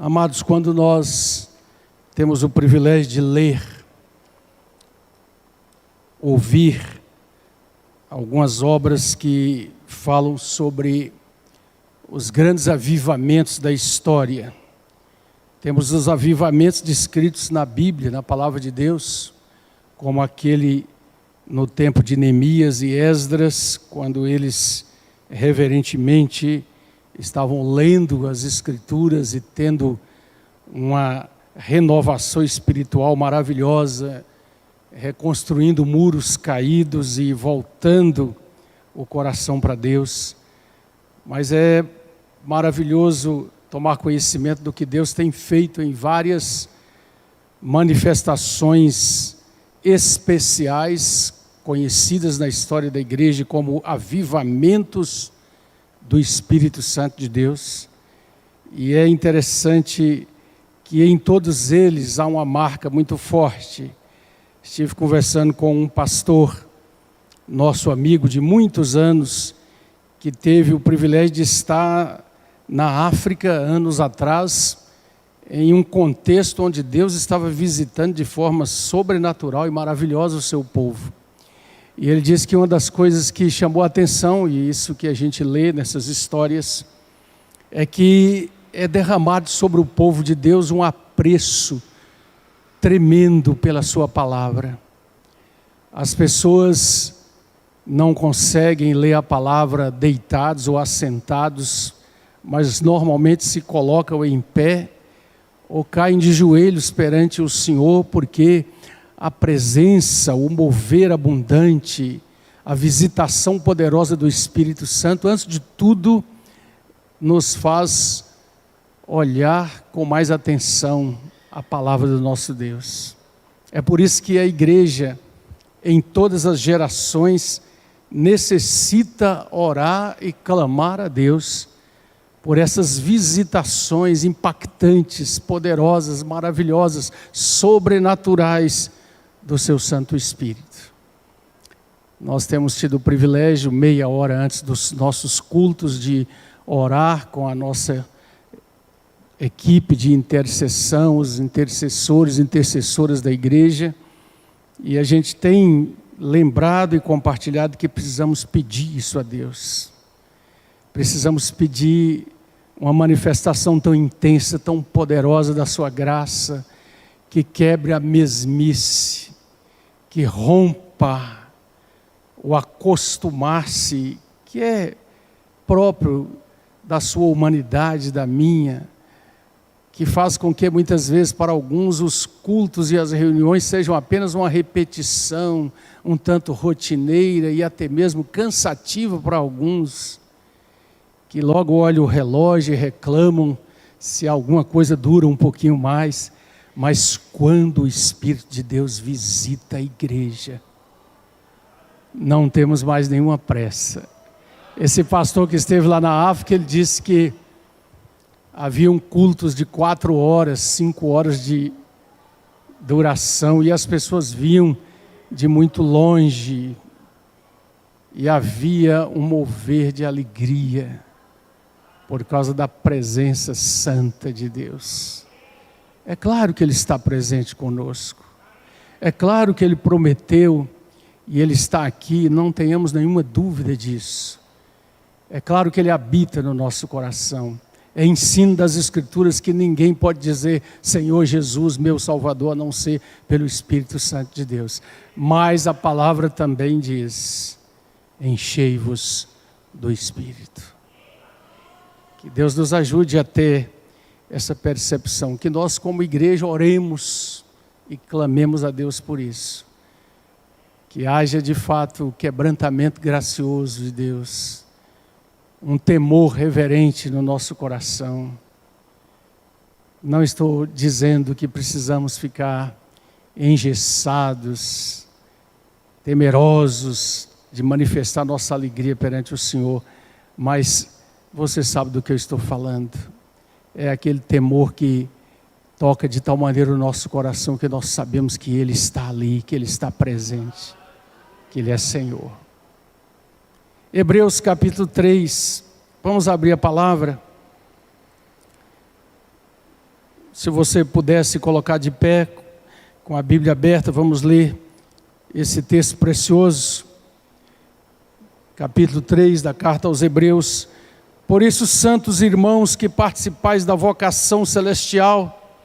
Amados, quando nós temos o privilégio de ler, ouvir algumas obras que falam sobre os grandes avivamentos da história, temos os avivamentos descritos na Bíblia, na Palavra de Deus, como aquele no tempo de Neemias e Esdras, quando eles reverentemente estavam lendo as Escrituras e tendo uma renovação espiritual maravilhosa, reconstruindo muros caídos e voltando o coração para Deus. Mas é maravilhoso tomar conhecimento do que Deus tem feito em várias manifestações especiais, conhecidas na história da igreja como avivamentos do Espírito Santo de Deus. E é interessante que em todos eles há uma marca muito forte. Estive conversando com um pastor, nosso amigo de muitos anos, que teve o privilégio de estar na África anos atrás, em um contexto onde Deus estava visitando de forma sobrenatural e maravilhosa o seu povo. E ele disse que uma das coisas que chamou a atenção, e isso que a gente lê nessas histórias, é que é derramado sobre o povo de Deus um apreço tremendo pela sua palavra. As pessoas não conseguem ler a palavra deitados ou assentados, mas normalmente se colocam em pé ou caem de joelhos perante o Senhor, porque a presença, o mover abundante, a visitação poderosa do Espírito Santo, antes de tudo, nos faz olhar com mais atenção a palavra do nosso Deus. É por isso que a igreja, em todas as gerações, necessita orar e clamar a Deus por essas visitações impactantes, poderosas, maravilhosas, sobrenaturais do seu Santo Espírito. Nós temos tido o privilégio, meia hora antes dos nossos cultos, de orar com a nossa equipe de intercessão, os intercessores e intercessoras da igreja, e a gente tem lembrado e compartilhado que precisamos pedir isso a Deus. Precisamos pedir uma manifestação tão intensa, tão poderosa da sua graça, que quebre a mesmice, que rompa o acostumar-se, que é próprio da sua humanidade, da minha, que faz com que muitas vezes para alguns os cultos e as reuniões sejam apenas uma repetição, um tanto rotineira e até mesmo cansativa para alguns, que logo olham o relógio e reclamam se alguma coisa dura um pouquinho mais. Mas quando o Espírito de Deus visita a igreja, não temos mais nenhuma pressa. Esse pastor que esteve lá na África, ele disse que haviam cultos de 4 horas, 5 horas de duração, e as pessoas vinham de muito longe, e havia um mover de alegria, por causa da presença santa de Deus. É claro que Ele está presente conosco, é claro que Ele prometeu, e Ele está aqui, não tenhamos nenhuma dúvida disso. É claro que Ele habita no nosso coração. É ensino das Escrituras que ninguém pode dizer Senhor Jesus, meu Salvador, a não ser pelo Espírito Santo de Deus. Mas a palavra também diz, enchei-vos do Espírito. Que Deus nos ajude a ter essa percepção, que nós como igreja oremos e clamemos a Deus por isso. Que haja de fato o quebrantamento gracioso de Deus, um temor reverente no nosso coração. Não estou dizendo que precisamos ficar engessados, temerosos de manifestar nossa alegria perante o Senhor, mas você sabe do que eu estou falando. É aquele temor que toca de tal maneira o nosso coração que nós sabemos que Ele está ali, que Ele está presente, que Ele é Senhor. Hebreus capítulo 3, vamos abrir a palavra. Se você pudesse colocar de pé, com a Bíblia aberta, vamos ler esse texto precioso. Capítulo 3 da carta aos Hebreus. Por isso, santos irmãos que participais da vocação celestial,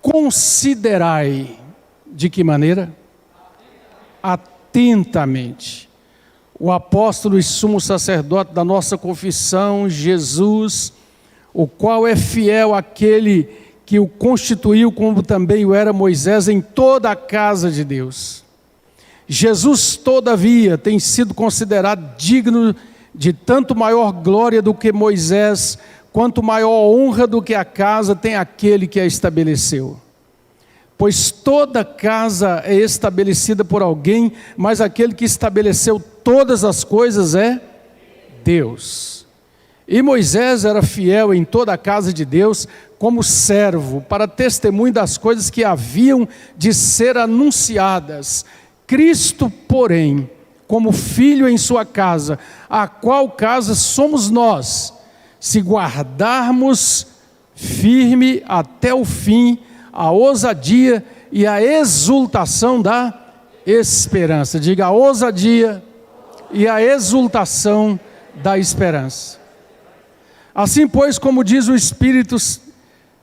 considerai, de que maneira? Atentamente, o apóstolo e sumo sacerdote da nossa confissão, Jesus, o qual é fiel àquele que o constituiu, como também o era Moisés, em toda a casa de Deus. Jesus, todavia, tem sido considerado digno de tanto maior glória do que Moisés, quanto maior honra do que a casa tem aquele que a estabeleceu. Pois toda casa é estabelecida por alguém, mas aquele que estabeleceu todas as coisas é Deus. E Moisés era fiel em toda a casa de Deus, como servo, para testemunho das coisas que haviam de ser anunciadas. Cristo, porém, como filho em sua casa, a qual casa somos nós, se guardarmos firme até o fim a ousadia e a exultação da esperança. Diga, a ousadia e a exultação da esperança. Assim, pois, como diz o Espírito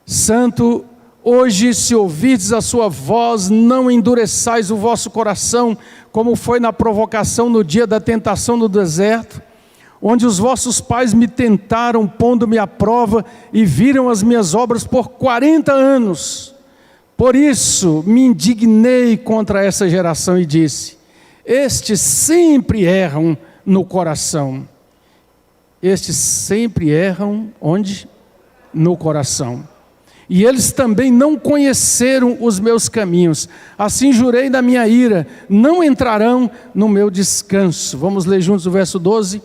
Santo, hoje, se ouvirdes a sua voz, não endureçais o vosso coração, como foi na provocação no dia da tentação no deserto, onde os vossos pais me tentaram, pondo-me à prova, e viram as minhas obras por 40 anos. Por isso me indignei contra essa geração e disse: estes sempre erram no coração. Estes sempre erram onde? No coração. E eles também não conheceram os meus caminhos. Assim jurei na minha ira, não entrarão no meu descanso. Vamos ler juntos o verso 12.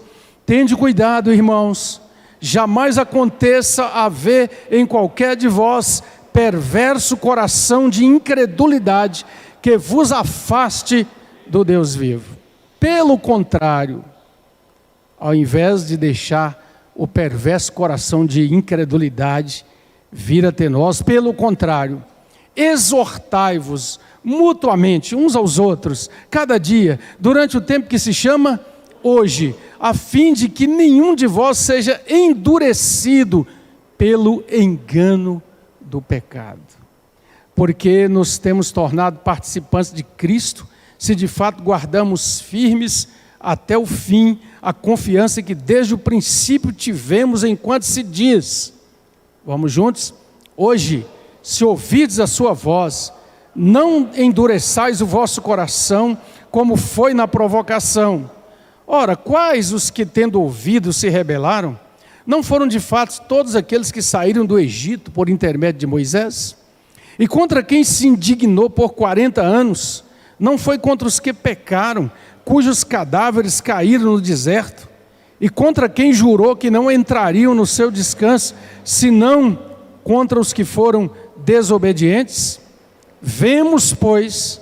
Tende cuidado, irmãos, jamais aconteça haver em qualquer de vós perverso coração de incredulidade que vos afaste do Deus vivo. Pelo contrário, ao invés de deixar o perverso coração de incredulidade vir até nós, pelo contrário, exortai-vos mutuamente uns aos outros, cada dia, durante o tempo que se chama hoje, a fim de que nenhum de vós seja endurecido pelo engano do pecado. Porque nos temos tornado participantes de Cristo, se de fato guardamos firmes até o fim a confiança que desde o princípio tivemos, enquanto se diz, vamos juntos? Hoje, se ouvirdes a sua voz, não endureçais o vosso coração, como foi na provocação. Ora, quais os que tendo ouvido se rebelaram? Não foram de fato todos aqueles que saíram do Egito por intermédio de Moisés? E contra quem se indignou por 40 anos? Não foi contra os que pecaram, cujos cadáveres caíram no deserto? E contra quem jurou que não entrariam no seu descanso, senão contra os que foram desobedientes? Vemos, pois,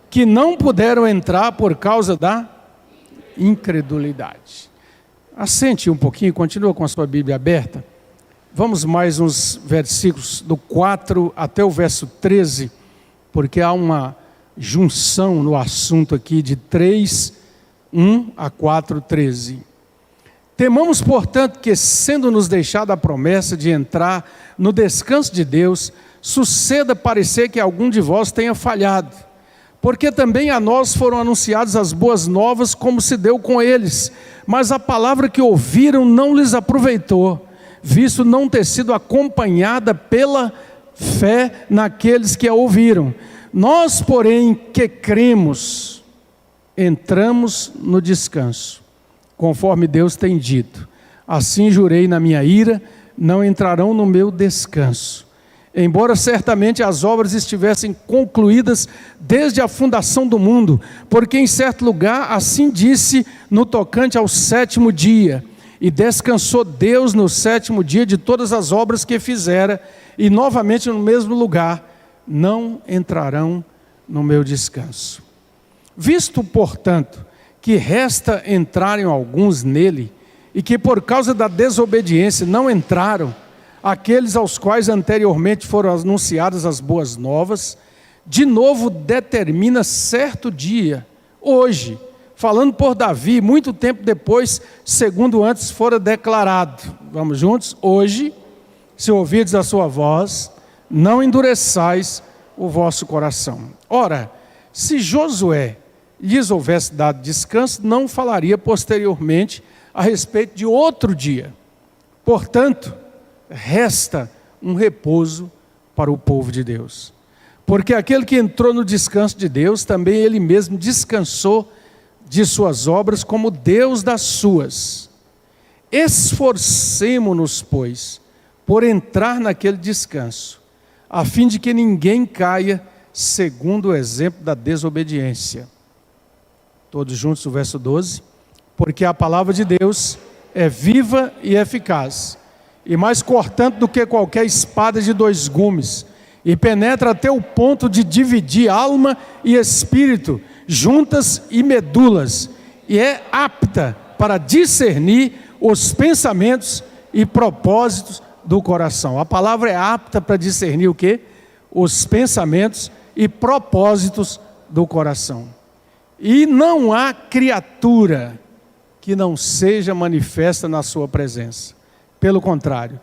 que não puderam entrar por causa da incredulidade. Assente um pouquinho, continua com a sua Bíblia aberta. Vamos mais uns versículos do 4 até o verso 13, porque há uma junção no assunto aqui de 3, 1 a 4, 13. Temamos, portanto, que sendo-nos deixada a promessa de entrar no descanso de Deus, suceda parecer que algum de vós tenha falhado. Porque também a nós foram anunciadas as boas novas, como se deu com eles. Mas a palavra que ouviram não lhes aproveitou, visto não ter sido acompanhada pela fé naqueles que a ouviram. Nós, porém, que cremos, entramos no descanso, conforme Deus tem dito. Assim jurei na minha ira, não entrarão no meu descanso. Embora certamente as obras estivessem concluídas desde a fundação do mundo, porque em certo lugar assim disse no tocante ao 7º dia, e descansou Deus no 7º dia de todas as obras que fizera, e novamente no mesmo lugar, não entrarão no meu descanso. Visto, portanto, que resta entrarem alguns nele, e que por causa da desobediência não entraram, aqueles aos quais anteriormente foram anunciadas as boas novas, de novo determina certo dia, hoje, falando por Davi, muito tempo depois, segundo antes fora declarado. Vamos juntos? Hoje, se ouvirdes a sua voz, não endureçais o vosso coração. Ora, se Josué lhes houvesse dado descanso, não falaria posteriormente a respeito de outro dia. Portanto, resta um repouso para o povo de Deus. Porque aquele que entrou no descanso de Deus, também ele mesmo descansou de suas obras como Deus das suas. Esforcemo-nos, pois, por entrar naquele descanso, a fim de que ninguém caia segundo o exemplo da desobediência. Todos juntos o verso 12. Porque a palavra de Deus é viva e eficaz, e mais cortante do que qualquer espada de dois gumes, e penetra até o ponto de dividir alma e espírito, juntas e medulas, e é apta para discernir os pensamentos e propósitos do coração. A palavra é apta para discernir o quê? Os pensamentos e propósitos do coração. E não há criatura que não seja manifesta na sua presença. Pelo contrário,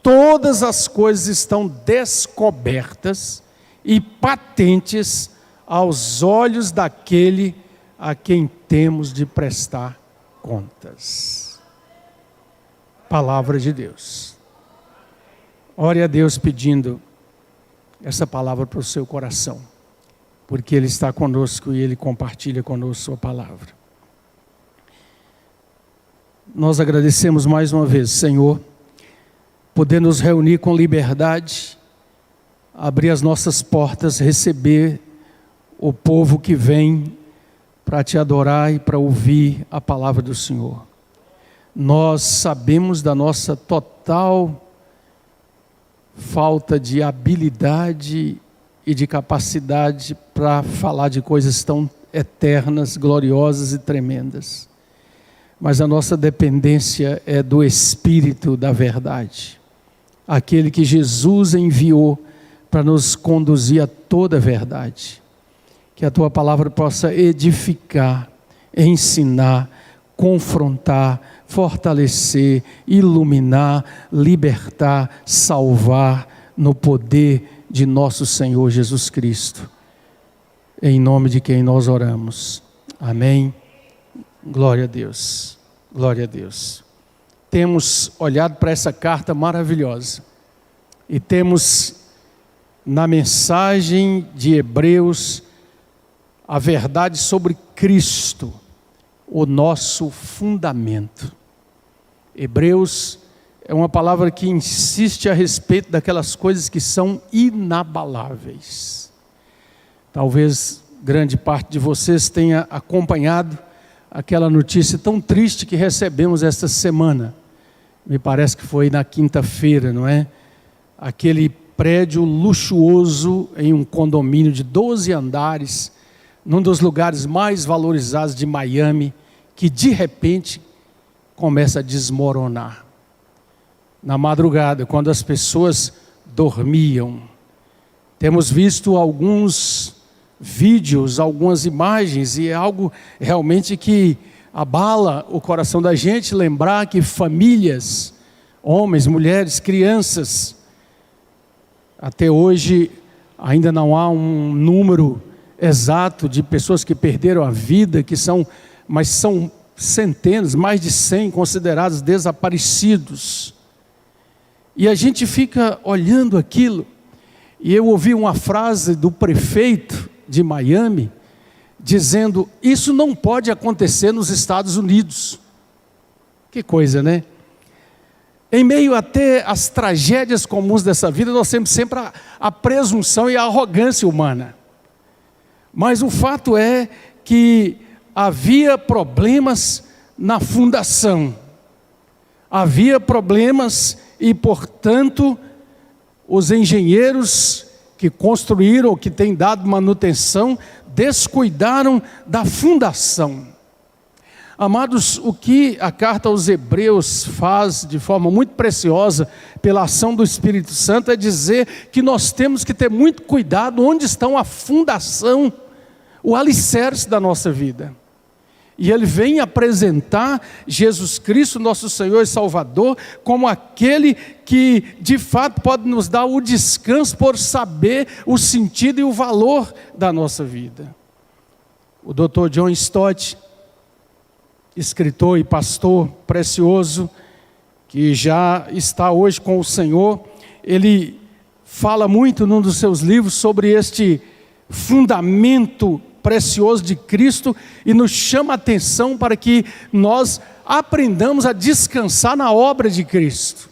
todas as coisas estão descobertas e patentes aos olhos daquele a quem temos de prestar contas. Palavra de Deus. Ore a Deus pedindo essa palavra para o seu coração, porque Ele está conosco e Ele compartilha conosco sua palavra. Nós agradecemos mais uma vez, Senhor, poder nos reunir com liberdade, abrir as nossas portas, receber o povo que vem para te adorar e para ouvir a palavra do Senhor. Nós sabemos da nossa total falta de habilidade e de capacidade para falar de coisas tão eternas, gloriosas e tremendas. Mas a nossa dependência é do Espírito da verdade, aquele que Jesus enviou para nos conduzir a toda a verdade. Que a tua palavra possa edificar, ensinar, confrontar, fortalecer, iluminar, libertar, salvar no poder de nosso Senhor Jesus Cristo. Em nome de quem nós oramos. Amém. Glória a Deus, glória a Deus. Temos olhado para essa carta maravilhosa e temos na mensagem de Hebreus a verdade sobre Cristo, o nosso fundamento. Hebreus é uma palavra que insiste a respeito daquelas coisas que são inabaláveis. Talvez grande parte de vocês tenha acompanhado aquela notícia tão triste que recebemos esta semana. Me parece que foi na quinta-feira, não é? Aquele prédio luxuoso em um condomínio de 12 andares, num dos lugares mais valorizados de Miami, que de repente começa a desmoronar. Na madrugada, quando as pessoas dormiam. Temos visto alguns vídeos, algumas imagens, e é algo realmente que abala o coração da gente, lembrar que famílias, homens, mulheres, crianças, até hoje ainda não há um número exato de pessoas que perderam a vida, mas são centenas, mais de 100 considerados desaparecidos. E a gente fica olhando aquilo, e eu ouvi uma frase do prefeito de Miami, dizendo, isso não pode acontecer nos Estados Unidos. Que coisa, né? Em meio até às tragédias comuns dessa vida, nós temos sempre a presunção e a arrogância humana. Mas o fato é que havia problemas na fundação. Havia problemas e, portanto, os engenheiros que construíram, que têm dado manutenção, descuidaram da fundação. Amados, o que a carta aos Hebreus faz de forma muito preciosa, pela ação do Espírito Santo, é dizer que nós temos que ter muito cuidado onde estão a fundação, o alicerce da nossa vida. E ele vem apresentar Jesus Cristo, nosso Senhor e Salvador, como aquele que de fato pode nos dar o descanso por saber o sentido e o valor da nossa vida. O Dr. John Stott, escritor e pastor precioso, que já está hoje com o Senhor, ele fala muito num dos seus livros sobre este fundamento precioso de Cristo e nos chama a atenção para que nós aprendamos a descansar na obra de Cristo,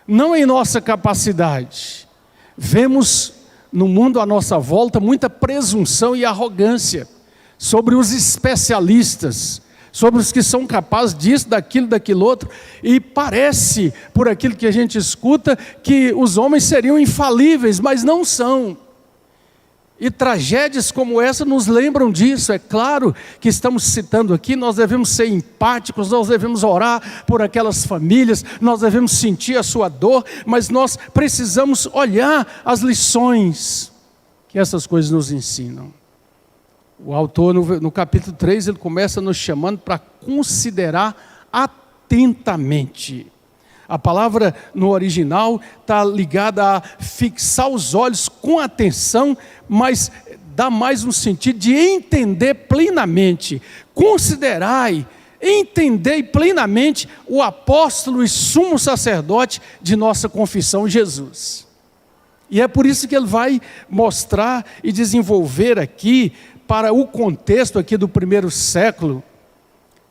não em nossa capacidade. Vemos no mundo à nossa volta muita presunção e arrogância sobre os especialistas, sobre os que são capazes disso, daquilo outro, e parece, por aquilo que a gente escuta, que os homens seriam infalíveis, mas não são. E tragédias como essa nos lembram disso. É claro que estamos citando aqui, nós devemos ser empáticos, nós devemos orar por aquelas famílias, nós devemos sentir a sua dor, mas nós precisamos olhar as lições que essas coisas nos ensinam. O autor, no capítulo 3, ele começa nos chamando para considerar atentamente. A palavra no original está ligada a fixar os olhos com atenção, mas dá mais um sentido de entender plenamente. Considerai, entendei plenamente o apóstolo e sumo sacerdote de nossa confissão, Jesus. E é por isso que ele vai mostrar e desenvolver aqui, para o contexto aqui do primeiro século,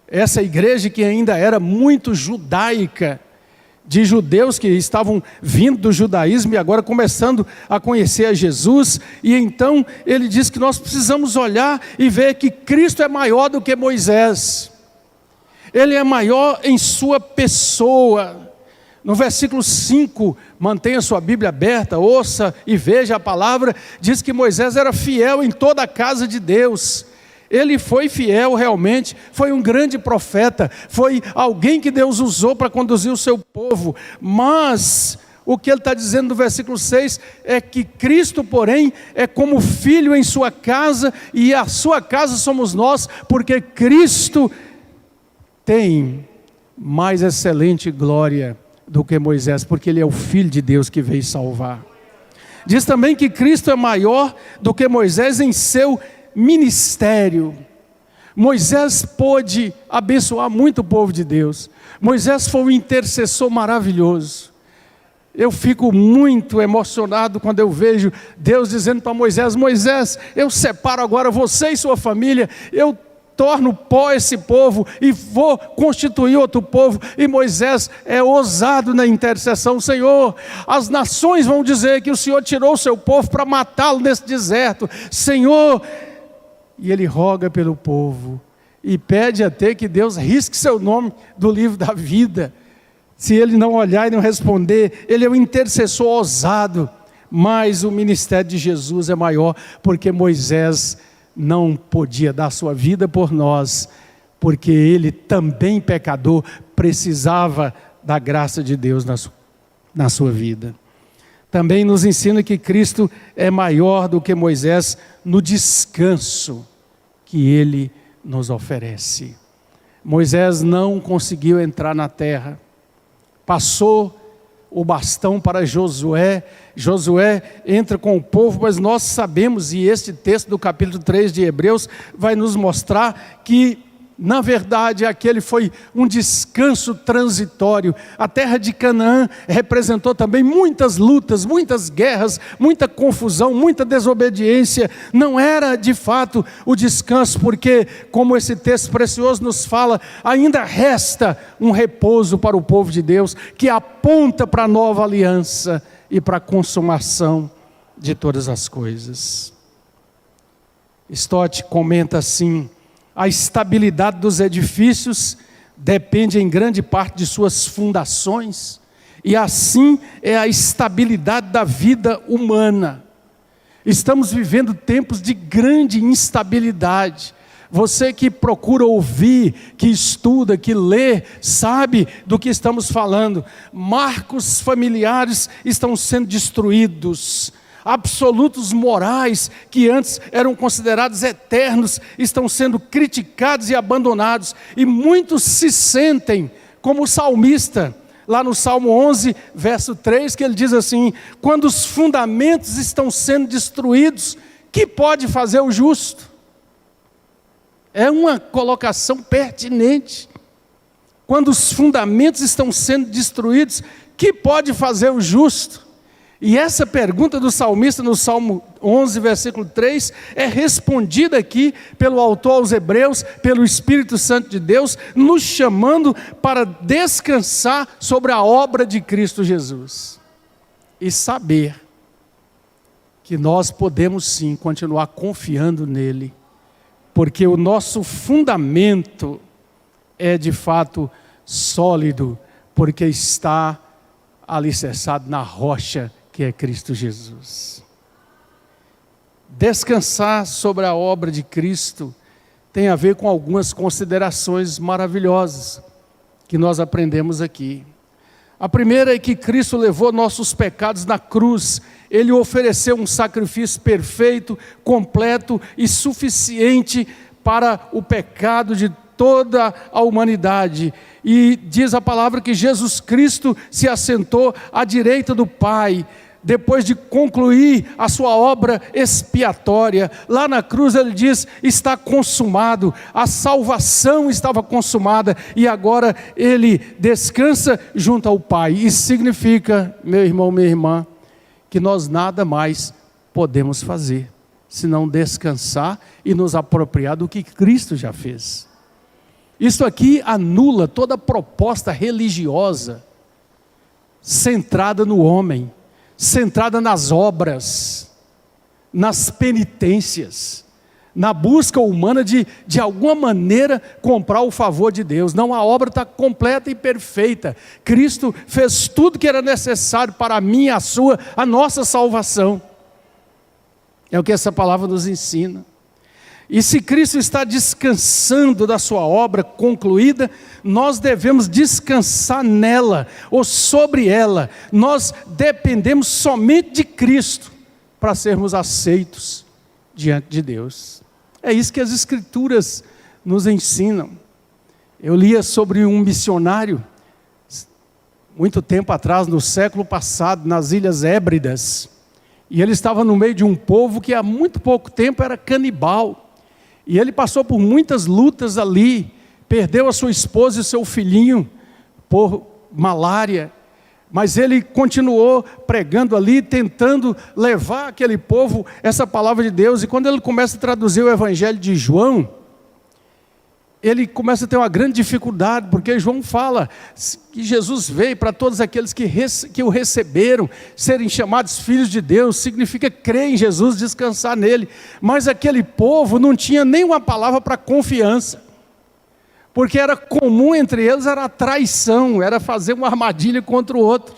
essa igreja que ainda era muito judaica, de judeus que estavam vindo do judaísmo e agora começando a conhecer a Jesus. E então ele diz que nós precisamos olhar e ver que Cristo é maior do que Moisés. Ele é maior em sua pessoa. No versículo 5, mantenha sua Bíblia aberta, ouça e veja a palavra, diz que Moisés era fiel em toda a casa de Deus. Ele foi fiel realmente, foi um grande profeta, foi alguém que Deus usou para conduzir o seu povo. Mas o que ele está dizendo no versículo 6 é que Cristo, porém, é como filho em sua casa, e a sua casa somos nós, porque Cristo tem mais excelente glória do que Moisés, porque ele é o Filho de Deus que veio salvar. Diz também que Cristo é maior do que Moisés em seu ministério. Moisés pôde abençoar muito o povo de Deus. Moisés foi um intercessor maravilhoso. Eu fico muito emocionado quando eu vejo Deus dizendo para Moisés: Moisés, eu separo agora você e sua família, eu torno pó esse povo e vou constituir outro povo. E Moisés é ousado na intercessão: Senhor, as nações vão dizer que o Senhor tirou o seu povo para matá-lo nesse deserto, Senhor. E ele roga pelo povo e pede até que Deus risque seu nome do livro da vida, se ele não olhar e não responder. Ele é um intercessor ousado, mas o ministério de Jesus é maior, porque Moisés não podia dar sua vida por nós, porque ele também pecador precisava da graça de Deus na sua vida. Também nos ensina que Cristo é maior do que Moisés no descanso que ele nos oferece. Moisés não conseguiu entrar na terra, passou o bastão para Josué. Josué entra com o povo, mas nós sabemos, e este texto do capítulo 3 de Hebreus vai nos mostrar que, na verdade, aquele foi um descanso transitório. A terra de Canaã representou também muitas lutas, muitas guerras, muita confusão, muita desobediência. Não era de fato o descanso, porque, como esse texto precioso nos fala, ainda resta um repouso para o povo de Deus, que aponta para a nova aliança e para a consumação de todas as coisas. Stott comenta assim: a estabilidade dos edifícios depende em grande parte de suas fundações, e assim é a estabilidade da vida humana. Estamos vivendo tempos de grande instabilidade, Você que procura ouvir, que estuda, que lê, sabe do que estamos falando. Marcos familiares estão sendo destruídos. Absolutos morais, que antes eram considerados eternos, estão sendo criticados e abandonados. E muitos se sentem como o salmista, lá no Salmo 11, verso 3, que ele diz assim: quando os fundamentos estão sendo destruídos, que pode fazer o justo? É uma colocação pertinente. Quando os fundamentos estão sendo destruídos, que pode fazer o justo? E essa pergunta do salmista no Salmo 11, versículo 3, é respondida aqui pelo autor aos Hebreus, pelo Espírito Santo de Deus, nos chamando para descansar sobre a obra de Cristo Jesus. E saber que nós podemos sim continuar confiando nele, porque o nosso fundamento é de fato sólido, porque está alicerçado na rocha que é Cristo Jesus. Descansar sobre a obra de Cristo tem a ver com algumas considerações maravilhosas que nós aprendemos aqui. A primeira é que Cristo levou nossos pecados na cruz. Ele ofereceu um sacrifício perfeito, completo e suficiente para o pecado de toda a humanidade. E diz a palavra que Jesus Cristo se assentou à direita do Pai, depois de concluir a sua obra expiatória. Lá na cruz ele diz: está consumado, a salvação estava consumada, e agora ele descansa junto ao Pai. Isso significa, meu irmão, minha irmã, que nós nada mais podemos fazer, senão descansar e nos apropriar do que Cristo já fez. Isso aqui anula toda proposta religiosa centrada no homem, centrada nas obras, nas penitências, na busca humana de alguma maneira comprar o favor de Deus. Não, a obra está completa e perfeita. Cristo fez tudo que era necessário para a minha, a sua, a nossa salvação. É o que essa palavra nos ensina. E se Cristo está descansando da sua obra concluída, nós devemos descansar nela, ou sobre ela. Nós dependemos somente de Cristo para sermos aceitos diante de Deus. É isso que as Escrituras nos ensinam. Eu lia sobre um missionário, muito tempo atrás, no século passado, nas Ilhas Hébridas, e ele estava no meio de um povo que há muito pouco tempo era canibal. E ele passou por muitas lutas ali, perdeu a sua esposa e o seu filhinho por malária, mas ele continuou pregando ali, tentando levar aquele povo essa palavra de Deus. E quando ele começa a traduzir o Evangelho de João, ele começa a ter uma grande dificuldade, porque João fala que Jesus veio para todos aqueles que o receberam, serem chamados filhos de Deus, significa crer em Jesus, descansar nele. Mas aquele povo não tinha nenhuma palavra para confiança, porque era comum entre eles, era a traição, era fazer uma armadilha contra o outro.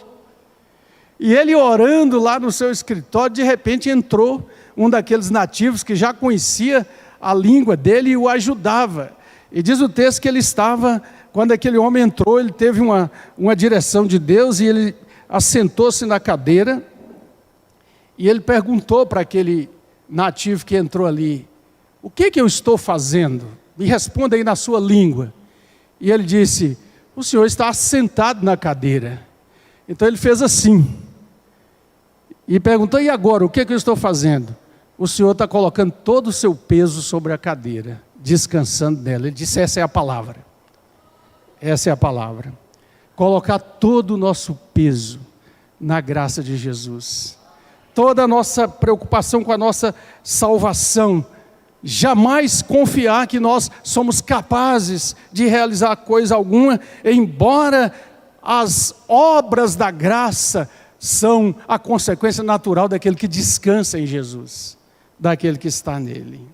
E ele orando lá no seu escritório, de repente entrou um daqueles nativos que já conhecia a língua dele e o ajudava. E diz o texto que ele estava, quando aquele homem entrou, ele teve uma direção de Deus, e ele assentou-se na cadeira, e ele perguntou para aquele nativo que entrou ali: o que eu estou fazendo? Me responda aí na sua língua. E ele disse: o senhor está assentado na cadeira. Então ele fez assim, e perguntou: e agora, o que eu estou fazendo? O senhor está colocando todo o seu peso sobre a cadeira, descansando nela. Ele disse: essa é a palavra. Essa é a palavra. Colocar todo o nosso peso na graça de Jesus. Toda a nossa preocupação com a nossa salvação. Jamais confiar que nós somos capazes de realizar coisa alguma, embora as obras da graça são a consequência natural daquele que descansa em Jesus, daquele que está nele.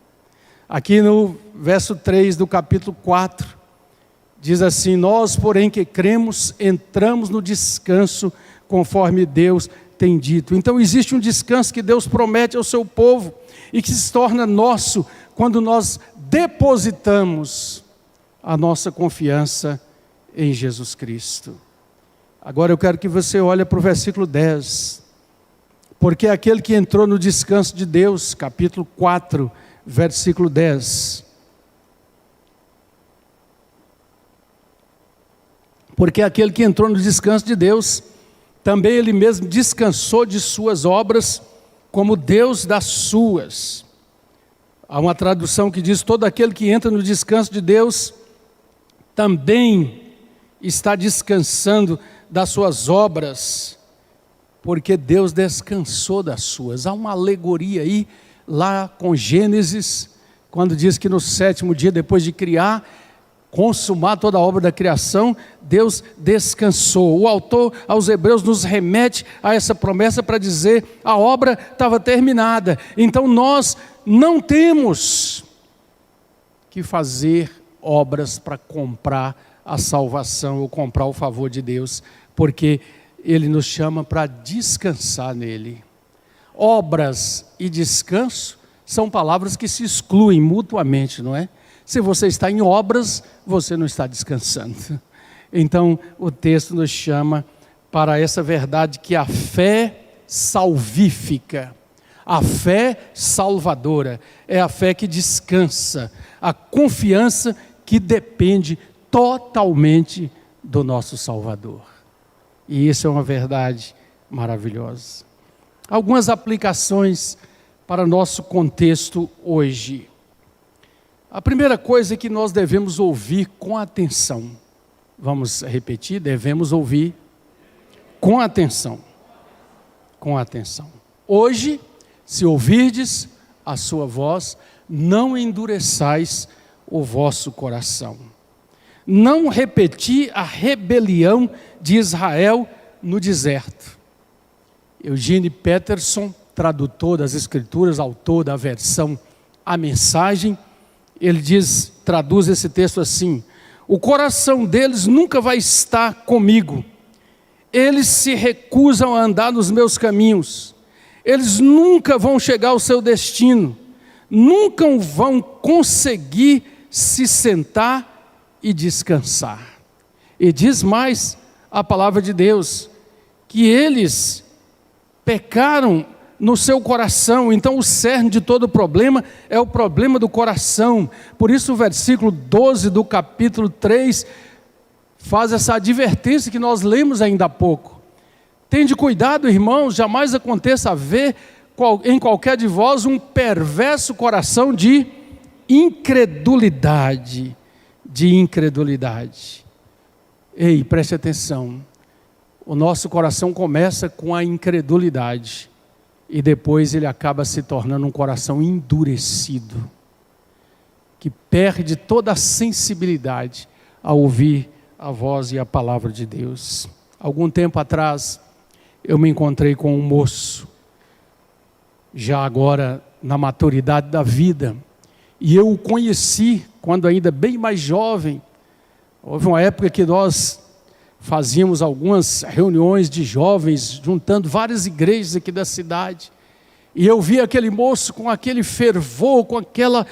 Aqui no verso 3 do capítulo 4, diz assim: nós, porém, que cremos, entramos no descanso, conforme Deus tem dito. Então existe um descanso que Deus promete ao seu povo, e que se torna nosso, quando nós depositamos a nossa confiança em Jesus Cristo. Agora eu quero que você olhe para o versículo 10. Porque aquele que entrou no descanso de Deus, capítulo 4, versículo 10. Porque aquele que entrou no descanso de Deus, também ele mesmo descansou de suas obras, como Deus das suas. Há uma tradução que diz: todo aquele que entra no descanso de Deus, também está descansando das suas obras, porque Deus descansou das suas. Há uma alegoria aí, lá com Gênesis, quando diz que no 7º dia, depois de criar, consumar toda a obra da criação, Deus descansou. O autor aos Hebreus nos remete a essa promessa para dizer: a obra estava terminada. Então nós não temos que fazer obras para comprar a salvação ou comprar o favor de Deus, porque Ele nos chama para descansar nele. Obras e descanso são palavras que se excluem mutuamente, não é? Se você está em obras, você não está descansando. Então, o texto nos chama para essa verdade que a fé salvífica, a fé salvadora, é a fé que descansa, a confiança que depende totalmente do nosso Salvador. E isso é uma verdade maravilhosa. Algumas aplicações para nosso contexto hoje. A primeira coisa é que nós devemos ouvir com atenção. Vamos repetir: devemos ouvir com atenção. Com atenção. Hoje, se ouvirdes a sua voz, não endureçais o vosso coração. Não repeti a rebelião de Israel no deserto. Eugene Peterson, tradutor das Escrituras, autor da versão A Mensagem, ele traduz esse texto assim: o coração deles nunca vai estar comigo, eles se recusam a andar nos meus caminhos, eles nunca vão chegar ao seu destino, nunca vão conseguir se sentar e descansar. E diz mais a palavra de Deus, que eles pecaram no seu coração. Então o cerne de todo problema é o problema do coração. Por isso o versículo 12 do capítulo 3 faz essa advertência que nós lemos ainda há pouco. Tende cuidado, irmãos, jamais aconteça haver em qualquer de vós um perverso coração de incredulidade. Ei, preste atenção. O nosso coração começa com a incredulidade e depois ele acaba se tornando um coração endurecido, que perde toda a sensibilidade a ouvir a voz e a palavra de Deus. Algum tempo atrás, eu me encontrei com um moço, já agora na maturidade da vida, e eu o conheci quando ainda bem mais jovem. Houve uma época que nós fazíamos algumas reuniões de jovens, juntando várias igrejas aqui da cidade, e eu vi aquele moço com aquele fervor, com aquela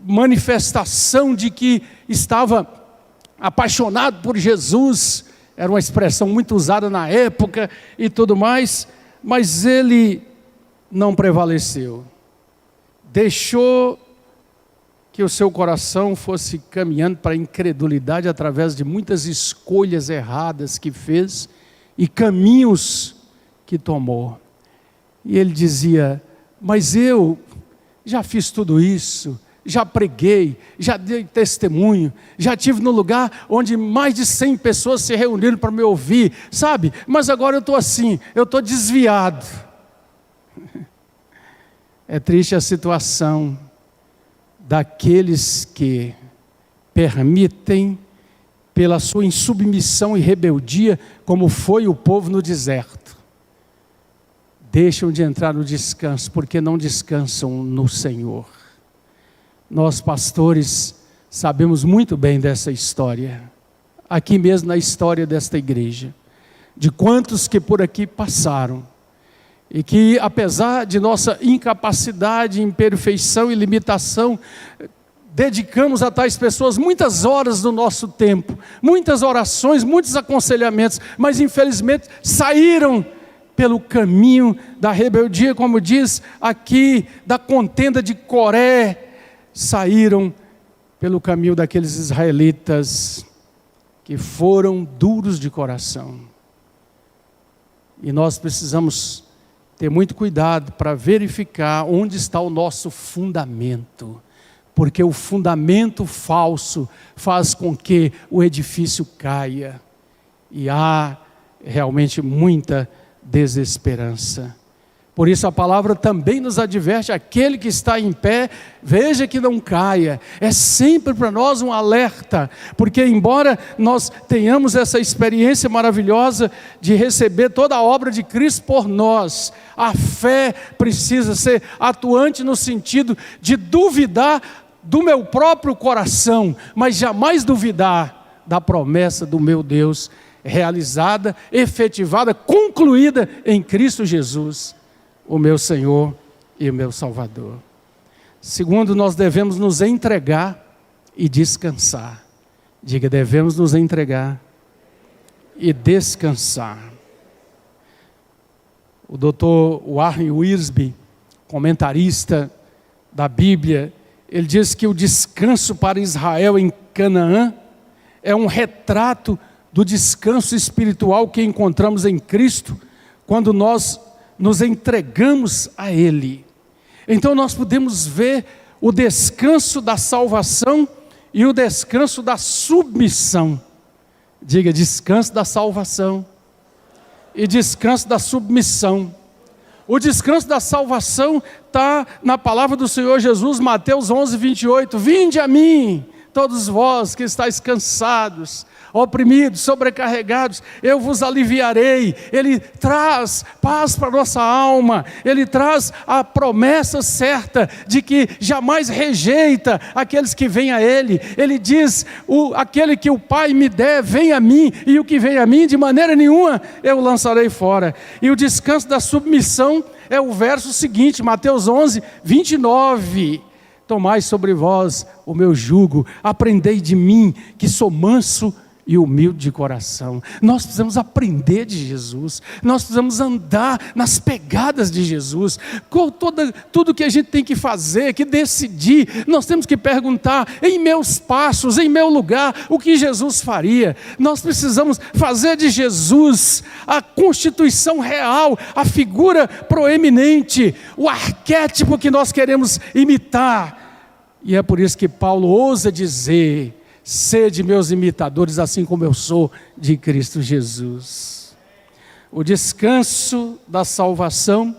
manifestação de que estava apaixonado por Jesus. Era uma expressão muito usada na época e tudo mais, mas ele não prevaleceu. Deixou que o seu coração fosse caminhando para a incredulidade através de muitas escolhas erradas que fez e caminhos que tomou. E ele dizia: mas eu já fiz tudo isso, já preguei, já dei testemunho, já estive no lugar onde mais de 100 pessoas se reuniram para me ouvir, sabe? Mas agora eu estou assim, eu estou desviado. É triste a situação daqueles que permitem, pela sua insubmissão e rebeldia, como foi o povo no deserto, deixam de entrar no descanso, porque não descansam no Senhor. Nós, pastores, sabemos muito bem dessa história, aqui mesmo na história desta igreja, de quantos que por aqui passaram, E que, apesar de nossa incapacidade, imperfeição e limitação, dedicamos a tais pessoas muitas horas do nosso tempo, muitas orações, muitos aconselhamentos, mas infelizmente saíram pelo caminho da rebeldia, como diz aqui, da contenda de Coré, saíram pelo caminho daqueles israelitas que foram duros de coração. E nós precisamos ter muito cuidado para verificar onde está o nosso fundamento, porque o fundamento falso faz com que o edifício caia, e há realmente muita desesperança. Por isso a palavra também nos adverte: aquele que está em pé, veja que não caia. É sempre para nós um alerta, porque embora nós tenhamos essa experiência maravilhosa de receber toda a obra de Cristo por nós, a fé precisa ser atuante no sentido de duvidar do meu próprio coração, mas jamais duvidar da promessa do meu Deus, realizada, efetivada, concluída em Cristo Jesus, o meu Senhor e o meu Salvador. Segundo, nós devemos nos entregar e descansar. Diga, devemos nos entregar e descansar. O Dr. Warren Wiersbe, comentarista da Bíblia, ele diz que o descanso para Israel em Canaã é um retrato do descanso espiritual que encontramos em Cristo, quando nós nos entregamos a Ele. Então nós podemos ver o descanso da salvação e o descanso da submissão. Diga, descanso da salvação e descanso da submissão. O descanso da salvação está na palavra do Senhor Jesus, Mateus 11, 28. Vinde a mim, todos vós que estáis cansados, oprimidos, sobrecarregados, eu vos aliviarei. Ele traz paz para a nossa alma, Ele traz a promessa certa de que jamais rejeita aqueles que vêm a Ele. Ele diz, aquele que o Pai me der, vem a mim, e o que vem a mim, de maneira nenhuma eu o lançarei fora. E o descanso da submissão é o verso seguinte, Mateus 11, 29. Tomai sobre vós o meu jugo, aprendei de mim, que sou manso e humilde de coração. Nós precisamos aprender de Jesus, nós precisamos andar nas pegadas de Jesus. Tudo que a gente tem que fazer, que decidir, nós temos que perguntar: em meus passos, em meu lugar, o que Jesus faria? Nós precisamos fazer de Jesus a constituição real, a figura proeminente, o arquétipo que nós queremos imitar. E é por isso que Paulo ousa dizer: sede meus imitadores, assim como eu sou de Cristo Jesus. O descanso da salvação,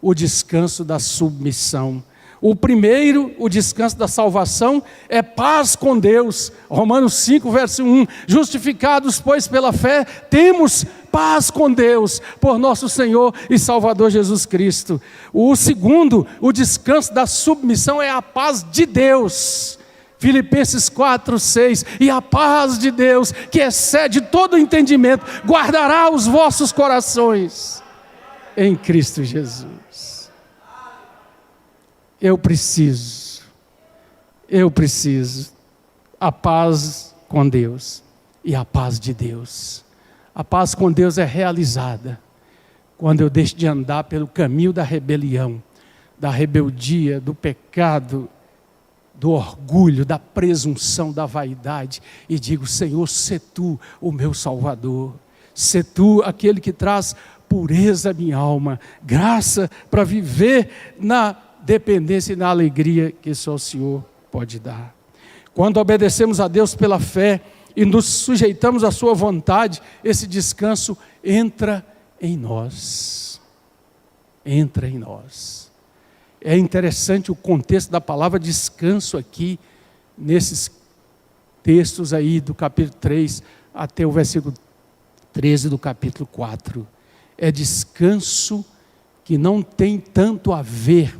o descanso da submissão. O primeiro, o descanso da salvação, é paz com Deus. Romanos 5, verso 1. Justificados, pois, pela fé, temos paz com Deus, por nosso Senhor e Salvador Jesus Cristo. O segundo, o descanso da submissão, é a paz de Deus. Filipenses 4, 6, e a paz de Deus, que excede todo entendimento, guardará os vossos corações em Cristo Jesus. Eu preciso a paz com Deus e a paz de Deus. A paz com Deus é realizada quando eu deixo de andar pelo caminho da rebelião, da rebeldia, do pecado, do orgulho, da presunção, da vaidade, e digo: Senhor, sê tu o meu Salvador, sê tu aquele que traz pureza à minha alma, graça para viver na dependência e na alegria que só o Senhor pode dar. Quando obedecemos a Deus pela fé e nos sujeitamos à sua vontade, esse descanso entra em nós. Entra em nós. É interessante o contexto da palavra descanso aqui, nesses textos aí do capítulo 3 até o versículo 13 do capítulo 4. É descanso que não tem tanto a ver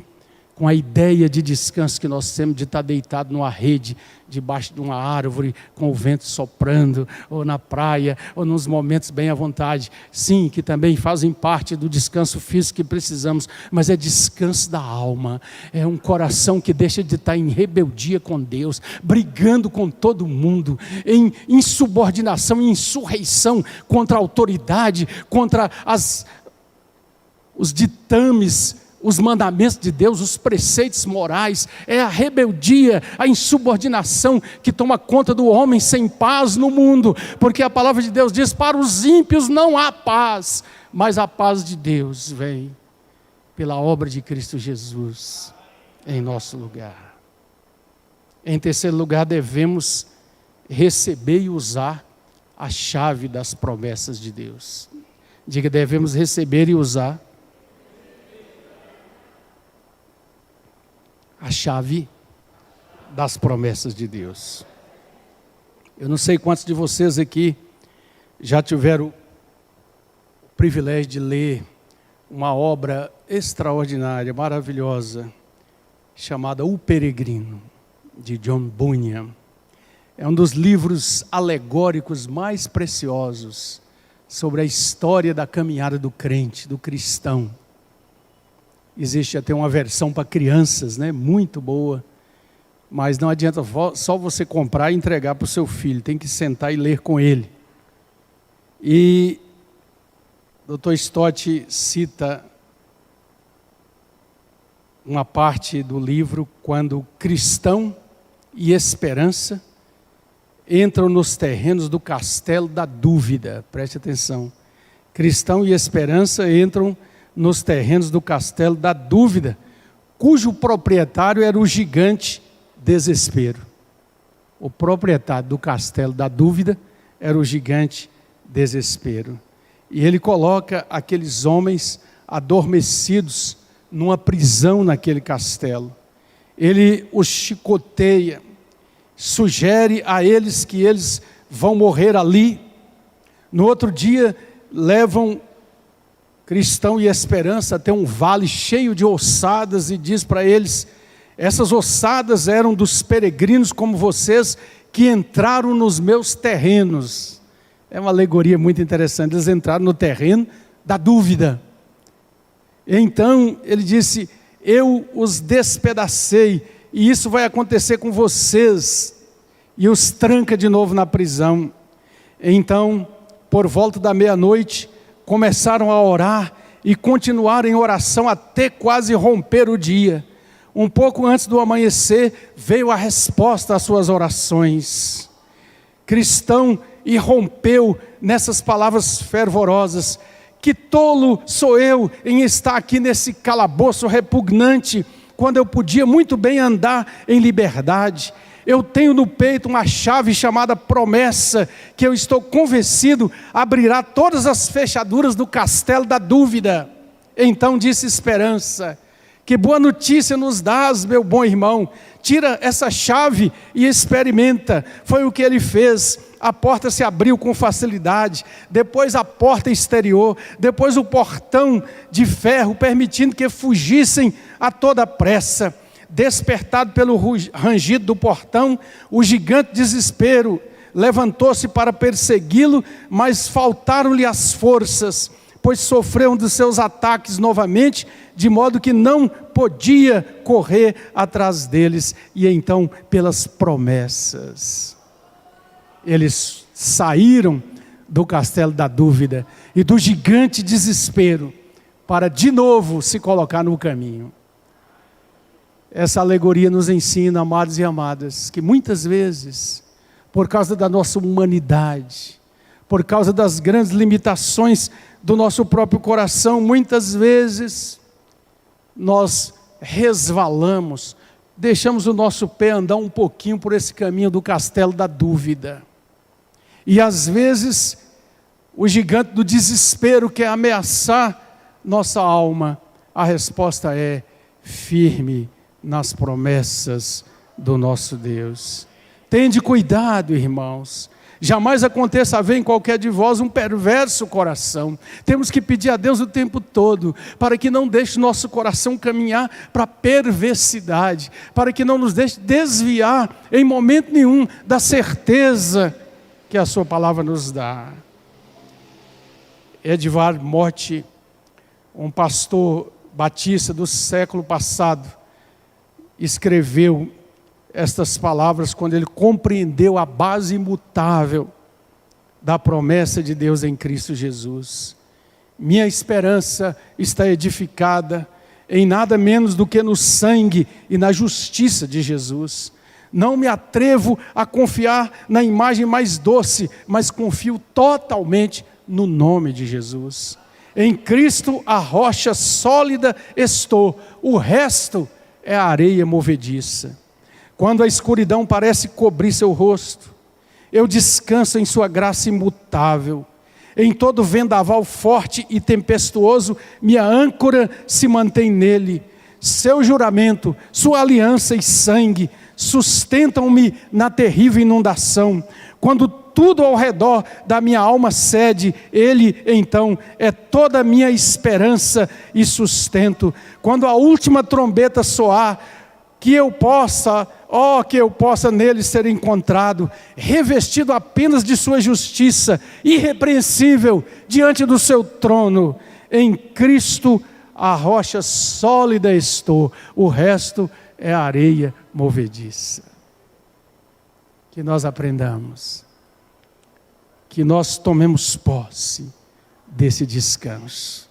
com com a ideia de descanso que nós temos de estar deitado numa rede, debaixo de uma árvore, com o vento soprando, ou na praia, ou nos momentos bem à vontade. Sim, que também fazem parte do descanso físico que precisamos, mas é descanso da alma. É um coração que deixa de estar em rebeldia com Deus, brigando com todo mundo, em insubordinação e insurreição contra a autoridade, contra os ditames, os mandamentos de Deus, os preceitos morais. É a rebeldia, a insubordinação que toma conta do homem sem paz no mundo, porque a palavra de Deus diz: para os ímpios não há paz, mas a paz de Deus vem pela obra de Cristo Jesus em nosso lugar. Em terceiro lugar, devemos receber e usar a chave das promessas de Deus. Diga: devemos receber e usar a chave das promessas de Deus. Eu não sei quantos de vocês aqui já tiveram o privilégio de ler uma obra extraordinária, maravilhosa, chamada O Peregrino, de John Bunyan. É um dos livros alegóricos mais preciosos sobre a história da caminhada do crente, do cristão. Existe até uma versão para crianças, né? Muito boa, mas não adianta só você comprar e entregar para o seu filho, tem que sentar e ler com ele. E Dr. Stott cita uma parte do livro quando cristão e esperança entram nos terrenos do castelo da dúvida. Preste atenção. Cristão e esperança entram nos terrenos do castelo da dúvida, cujo proprietário era o gigante desespero. O proprietário do castelo da dúvida era o gigante desespero. E ele coloca aqueles homens adormecidos numa prisão naquele castelo. Ele os chicoteia, sugere a eles que eles vão morrer ali. No outro dia, levam cristão e esperança até um vale cheio de ossadas e diz para eles: essas ossadas eram dos peregrinos como vocês que entraram nos meus terrenos. É uma alegoria muito interessante. Eles entraram no terreno da dúvida. Então ele disse: eu os despedacei e isso vai acontecer com vocês. E os tranca de novo na prisão. Então, por volta da meia-noite, começaram a orar e continuaram em oração até quase romper o dia. Um pouco antes do amanhecer, veio a resposta às suas orações. Cristão irrompeu nessas palavras fervorosas: que tolo sou eu em estar aqui nesse calabouço repugnante, quando eu podia muito bem andar em liberdade. Eu tenho no peito uma chave chamada promessa, que eu estou convencido abrirá todas as fechaduras do castelo da dúvida. Então disse esperança: que boa notícia nos dás, meu bom irmão, tira essa chave e experimenta. Foi o que ele fez. A porta se abriu com facilidade, depois a porta exterior, depois o portão de ferro, permitindo que fugissem a toda pressa. Despertado pelo rangido do portão, o gigante desespero levantou-se para persegui-lo, mas faltaram-lhe as forças, pois sofreu um dos seus ataques novamente, de modo que não podia correr atrás deles. E então, pelas promessas, eles saíram do castelo da dúvida e do gigante desespero, para de novo se colocar no caminho. Essa alegoria nos ensina, amados e amadas, que muitas vezes, por causa da nossa humanidade, por causa das grandes limitações do nosso próprio coração, muitas vezes nós resvalamos, deixamos o nosso pé andar um pouquinho por esse caminho do castelo da dúvida. E às vezes o gigante do desespero quer ameaçar nossa alma. A resposta é: firme nas promessas do nosso Deus. Tende cuidado, irmãos. Jamais aconteça haver em qualquer de vós um perverso coração. Temos que pedir a Deus o tempo todo, para que não deixe nosso coração caminhar para a perversidade, para que não nos deixe desviar em momento nenhum da certeza que a sua palavra nos dá. Edvard Mote, um pastor batista do século passado, escreveu estas palavras quando ele compreendeu a base imutável da promessa de Deus em Cristo Jesus. Minha esperança está edificada em nada menos do que no sangue e na justiça de Jesus. Não me atrevo a confiar na imagem mais doce, mas confio totalmente no nome de Jesus. Em Cristo a rocha sólida estou, o resto é a areia movediça. Quando a escuridão parece cobrir seu rosto, eu descanso em sua graça imutável. Em todo vendaval forte e tempestuoso, minha âncora se mantém nele. Seu juramento, sua aliança e sangue sustentam-me na terrível inundação. Quando tudo ao redor da minha alma cede, ele então é toda a minha esperança e sustento. Quando a última trombeta soar, que eu possa nele ser encontrado, revestido apenas de sua justiça, irrepreensível diante do seu trono. Em Cristo a rocha sólida estou, o resto é areia movediça. Que nós aprendamos, que nós tomemos posse desse descanso.